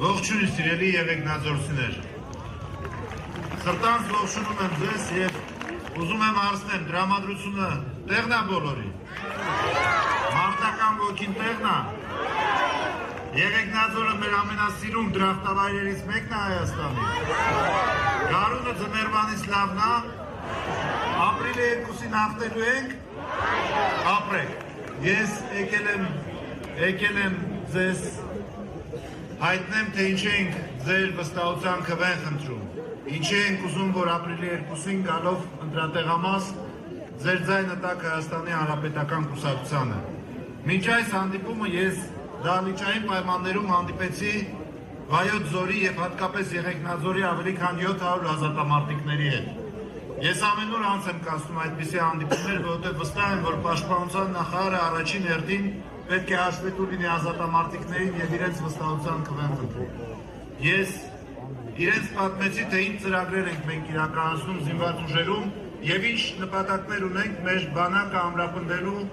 Ողջույն սիրելի եղեգնաձորցիներ, սրտանց ողջունում եմ ձեզ և ուզում եմ հարցնեմ դրամատրությունը տեղն է բոլորի, մարտական ոգին տեղն է, Եղեգնաձորը մեր ամենասիրուն դրախտավայրերից մեկն է Հայաստանի, գարունը ձմեռվանից լավն է, ապրիլի 2-ին հաղթելու ենք, ապրեք, ես եկել եմ ձեզ հայտնեմ, թե ինչ ենք ձեր վստահության քվեն խնդրում, ինչ ենք ուզում, որ ապրիլի 2-ին գալով ընտրատեղամաս ձեր ձայնը տաք Հայաստանի Հանրապետական կուսակցությանը։ Մինչ այս հանդիպումը ես դահլիճային պայմաններում հանդիպեցի Վայոց ձորի և հատկապես Եղեգնաձորի ավելի քան 700 ազատամարտիկների հետ։ Ես ամեն օր անց եմ կացնում այդպիսի հանդիպումներ, որովհետև վստահ եմ, որ Պաշտպանության նախարարը առաջին հերթին պետք է հաշվետու լինի ազատամարտիկներին և իրենց վստահության քվեն խնդրում։ Ես իրենց պատմեցի, թե ինչ ծրագրեր ենք մենք իրականացնում զինված ուժերում և ինչ նպատակներ ունենք մեր բանակը ամրապնդելու,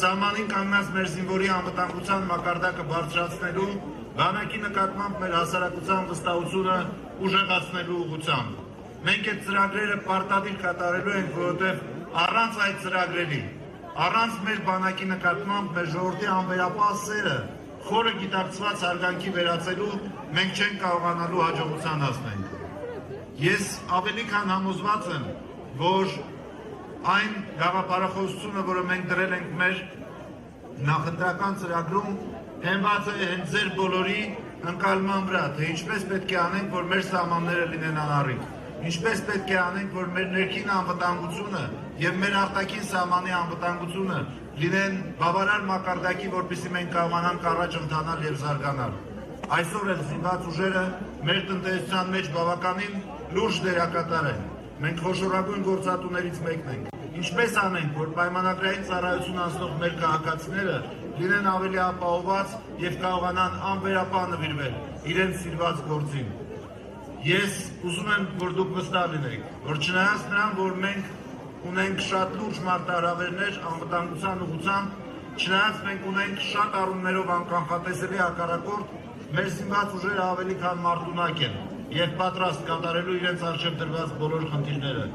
սահմանին կանգնած մեր զինվորի անվտանգության մակարդակը բարձրացնելու, բանակի նկատմամբ մեր հասարակության վստահությունը ուժեղացնելու ուղղությամբ։ Մենք այդ ծրագրերը պարտադիր կատարելու ենք, որովհետև առանց այդ ծրագրերի, առանց մեր բանակի նկատմամբ մեր ժողովրդի անվերապահ սերը, խորը գիտակցված հարգանքի վերածելու մենք չենք կարողանալու հաջողության հասնել։ Ես ավելի քան համոզված եմ, որ այն գաղափարախոսությունը, որը մենք դրել ենք մեր նախընտրական ծրագրում, հենված է հենց ձեր բոլորի ընկալման վրա, թե ինչպես պետք է անենք, որ մեր սահմանները լինեն անառիկ, ինչպես պետք է անենք, որ մեր ներքին անվտանգությունը և մեր արտաքին սահմանի անվտանգությունը լինեն բավարար մակարդակի, որպեսզի մենք կարողանանք առաջ ընթանալ և զարգանալ։ Այսօր էլ զինված ուժերը մեր տնտեսության մեջ բավականին լուրջ դերակատար են։ Մենք խոշորագույն գործատուներից մեկն ենք։ Ինչպես անենք, որ պայմանագրային ծառայություն անցնող մեր քաղաքացիները լինեն ավելի ապահովված և կարողանան անվերապահ նվիրվել իրենց սիրված գործին։ Ես ուզում եմ, որ դուք վստահ լինեք, որ չնայած նրան, որ մենք ունենք շատ լուրջ մարտահրավերներ անվտանգության ուղղությամբ, չնայած մենք ունենք շատ առումներով անկանխատեսելի հակառակորդ, մեր զինված ուժերը ավելի քան մարտունակ են և պատրաստ կատարելու իրենց առջև դրված բոլոր խնդիրները։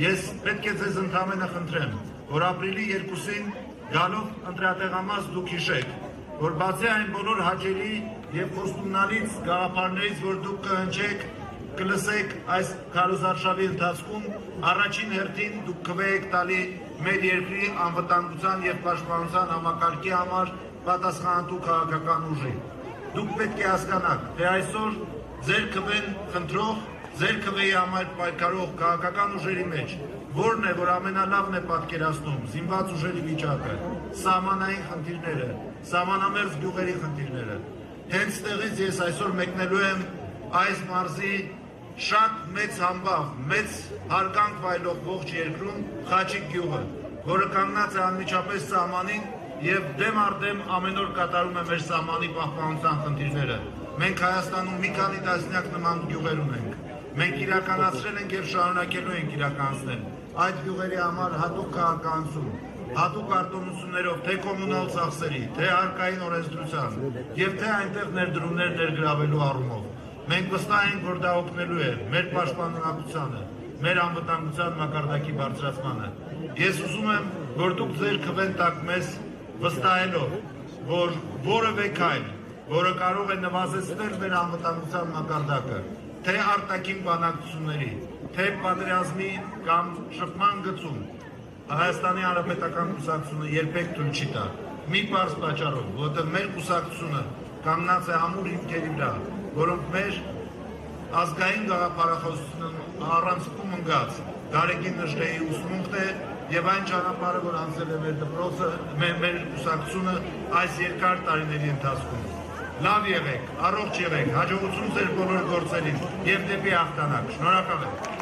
Ես պետք է ձեզ ընդամենը խնդրեմ, որ ապրիլի 2-ին գալով ընտրատեղամաս դուք հիշեք, որ բացի այն բոլոր հաճելի և խոստումնալից գաղափարներից, որ դուք կհնչեք, կլսեք այս քարոզարշավի ընթացքում, առաջին հերթին դուք քվե եք տալի մեր երկրի անվտանգության և պաշտպանության համակարգի համար պատասխանատու քաղաքական ուժի։ Դուք պետք է հասկանաք, թե այսօր ձեր քվեն խնդրող, ձեր քվեի համար պայքարող քաղաքական ուժերի մեջ որն է, որ ամենալավն է պատկերացնում զինված ուժերի վիճակը, սահմանային խնդիրները, սահմանամերձ գյուղերի խնդիրները։ Հենց տեղից ես այսօր մեկնելու եմ այս մարզի շատ մեծ համբավ, մեծ հարգանք վայելող ողջ երկրում Խաչիկ գյուղը, որը կանգնած է անմիջապես սահմանին և դեմ առ դեմ ամեն օր կատարում է մեր սահմանի պահպանության խնդիրները։ Մենք Հայաստանում մի քանի տասնյակ նման գյուղեր ունենք։ Մենք իրականացրել ենք և շարունակելու ենք իրականացնել այդ գյուղերի համար հատուկ քաղաքականություն, հատուկ արտոնություններով թե կոմունալ ծախսերի, թե հարկային օրենսդրության և թե այնտեղ ներդրումներ ներգրավելու առումով։ Մենք վստահ ենք, որ դա օգնելու է մեր պաշտպանունակությանը, մեր անվտանգության մակարդակի բարձրացմանը։ Ես ուզում եմ, որ դուք ձեր քվեն տաք մեզ վստահելով, որ որևէ քայլ, որը կարող է նվազեցնել մեր անվտանգության մակարդակը, թե արտաքին բանակցությունների, թե պատերազմի կամ շփման գծում, Հայաստանի Հանրապետական կուսակցությունը երբեք թույլ չի տա։ Մի պարզ պատճառով, որովհետև մեր կուսակցությունը կանգնած է ամուր հիմքերի վրա, որոնք մեր ազգային գաղափարախոսությունն առանցքում ընկած Գարեգին Նժդեհի ուսմունքն է և այն ճանապարհը, որ անցել է մեր դպրոցը, մեր կուսակցությունը այս երկար տարիների ընթացքում։ Լավ եղեք, առողջ եղեք, հաջողություն ձեր բոլոր գործերին և դեպի հաղթանակ։ Շնորհակալ եմ։